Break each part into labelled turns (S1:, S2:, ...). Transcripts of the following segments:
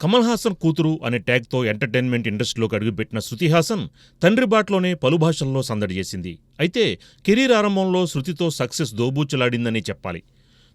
S1: కమల్ హాసన్ కూతురు అనే ట్యాగ్తో ఎంటర్టైన్మెంట్ ఇండస్ట్రీలోకి అడుగుపెట్టిన శృతి హాసన్ తండ్రి బాటలోనే పలు భాషల్లో సందడి చేసింది. అయితే కెరీర్ ఆరంభంలో శృతితో సక్సెస్ దోబూచులాడిందని చెప్పాలి.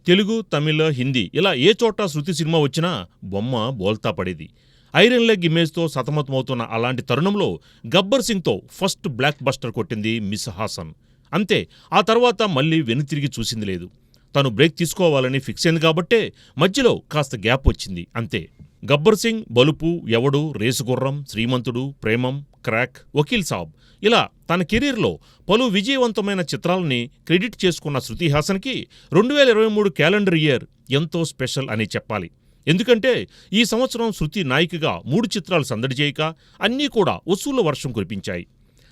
S1: తెలుగు, తమిళ, హిందీ ఇలా ఏ చోట శృతి సినిమా వచ్చినా బొమ్మ బోల్తా పడేది. ఐరన్ లెగ్ ఇమేజ్తో సతమతమవుతున్న అలాంటి తరుణంలో గబ్బర్ సింగ్తో ఫస్ట్ బ్లాక్ బస్టర్ కొట్టింది మిస్ హాసన్. అంతే, ఆ తర్వాత మళ్లీ వెనుతిరిగి చూసింది లేదు. తను బ్రేక్ తీసుకోవాలని ఫిక్స్ అయింది కాబట్టే మధ్యలో కాస్త గ్యాప్ వచ్చింది అంతే. గబ్బర్ సింగ్, బలుపు, ఎవడు, రేసుగుర్రం, శ్రీమంతుడు, ప్రేమం, క్రాక్, వకీల్ సాబ్ ఇలా తన కెరీర్లో పలు విజయవంతమైన చిత్రాలని క్రెడిట్ చేసుకున్న శృతి హాసన్కి 2023 క్యాలెండర్ ఇయర్ ఎంతో స్పెషల్ అని చెప్పాలి. ఎందుకంటే ఈ సంవత్సరం శృతి నాయికగా 3 చిత్రాలు సందడి చేయక అన్నీ కూడా వసూళ్ల వర్షం కురిపించాయి.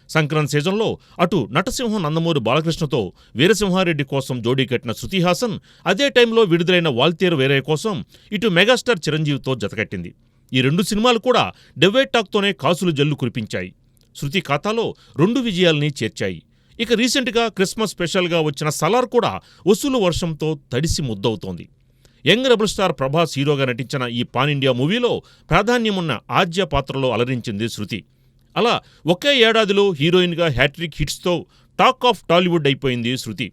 S1: సంక్రాంతి సీజన్లో అటు నటసింహం నందమూరి బాలకృష్ణతో వీరసింహారెడ్డి కోసం జోడీ కట్టిన శృతి హాసన్ అదే టైంలో విడుదలైన వాల్తేరు వీరయ్య కోసం ఇటు మెగాస్టార్ చిరంజీవితో జతకట్టింది. ఈ 2 సినిమాలు కూడా డెవ్వే టాక్తోనే కాసులు జల్లు కురిపించాయి. శృతి ఖాతాలో 2 విజయాల్ని చేర్చాయి. ఇక రీసెంట్గా క్రిస్మస్ స్పెషల్గా వచ్చిన సలార్ కూడా వసూలు వర్షంతో తడిసి ముద్దవుతోంది. యంగ్ రెబల్ స్టార్ ప్రభాస్ హీరోగా నటించిన ఈ పాన్ ఇండియా మూవీలో ప్రాధాన్యమున్న ఆద్య పాత్రలో అలరించింది శృతి. అలా ఒకే ఏడాదిలో హీరోయిన్గా హ్యాట్రిక్ హిట్స్తో టాక్ ఆఫ్ టాలీవుడ్ అయిపోయింది శృతి.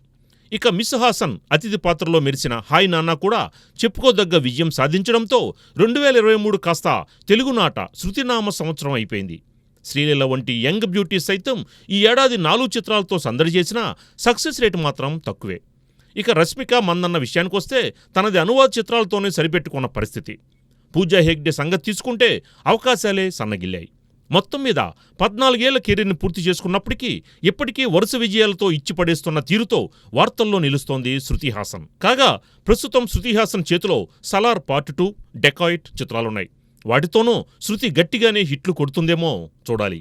S1: ఇక మిస్ హాసన్ అతిథి పాత్రలో మెరిసిన హాయ్ నాన్న కూడా చెప్పుకోదగ్గ విజయం సాధించడంతో 2023 కాస్త తెలుగునాట శృతినామ సంవత్సరం అయిపోయింది. శ్రీలీల వంటి యంగ్ బ్యూటీ సైతం ఈ ఏడాది 4 చిత్రాలతో సందడి చేసినా సక్సెస్ రేటు మాత్రం తక్కువే. ఇక రష్మిక మందన్న విషయానికొస్తే తనది అనువాద చిత్రాలతోనే సరిపెట్టుకున్న పరిస్థితి. పూజా హెగ్డే సంగతి తీసుకుంటే అవకాశాలే సన్నగిల్లాయి. మొత్తం మీద 14 ఏళ్ల కెరీర్ని పూర్తి చేసుకున్నప్పటికీ ఇప్పటికీ వరుస విజయాలతో ఇచ్చిపడేస్తున్న తీరుతో వార్తల్లో నిలుస్తోంది శృతి హాసన్. కాగా ప్రస్తుతం శృతి హాసన్ చేతిలో సలార్ పార్ట్ 2, డెకాయిట్ చిత్రాలున్నాయి. వాటితోనూ శృతి గట్టిగానే హిట్లు కొడుతుందేమో చూడాలి.